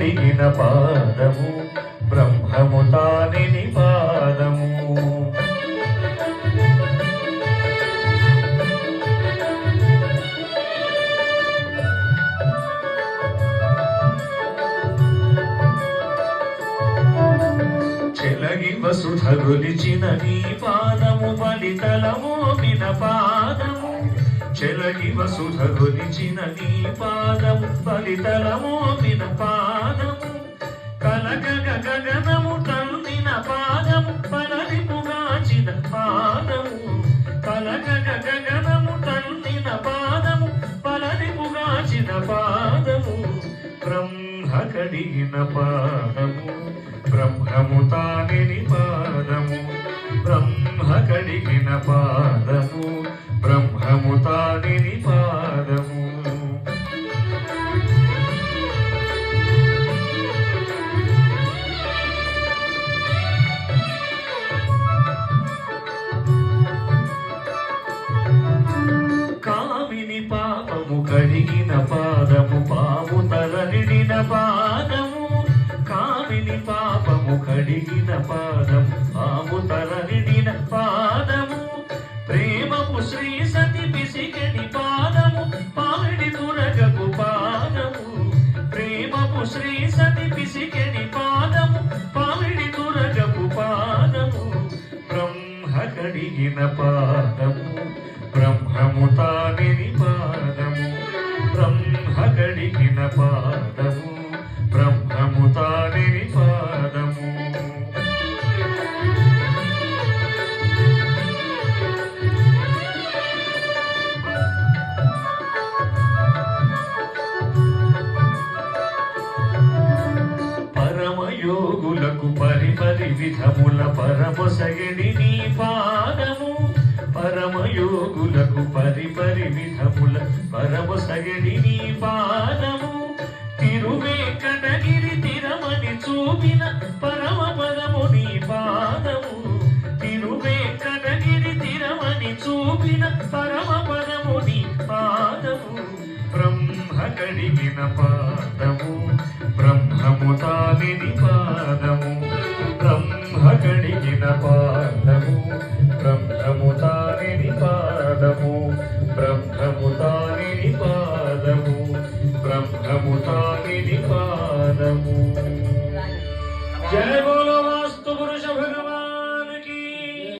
కడిగిన పాదము బ్రహ్మము తానిని పాదము. చెలగి వసుధ గొలిచిన నీ పాదము బలితలమోపిన పాదము. చెలగి వసుధ గొలిచిన నీ పాదము బలితలమోపిన పాదము. కలగగ గగనము తల్లిన పాదము పలరిపుగాచిన పాదము. కలగగ గగనము తల్లిన పాదము పలరిపుగాచిన పాదము. బ్రహ్మ కడిగిన పాదము బ్రహ్మము తానిని పాదము. బ్రహ్మ కడిగిన పాదము బ్రహ్మము తానిని పాదము. కామిని పాపము కడిగిన పాదము పాము తలనిడిన పాదము. కామిని పాపము కడిగిన పాదము పాము తలనిడిన పాదము. ప్రేమము శ్రీ సతి పిసిగని పాదము పావిడి తురగకు పాదము. ప్రేమము శ్రీ సతి పిసిగని పాదము పావిడి తురగకు పాదము. బ్రహ్మ కడిగిన పాదము బ్రహ్మము తానిని పాదము. బ్రహ్మ కడిగిన పాదము బ్రహ్మము తానిని పాదము. పరమయోగులకు పరిపరి విధముల పరమొసగడి నీ పాదము. పరమయోగులకు పరిపరి విధముల పరమొసగడి నీ పాదము. తిరువేంకటగిరి తిరమని చూపిన పరమ పదము నీ పాదము. తిరువేంకటగిరి తిరమని చూపిన పరమ పదము నీ పాదము. బ్రహ్మ కడిగిన పాదము బ్రహ్మము తానిని పాదము. బ్రహ్మ కడిగిన పాదము బ్రహ్మము తానిని పాదము.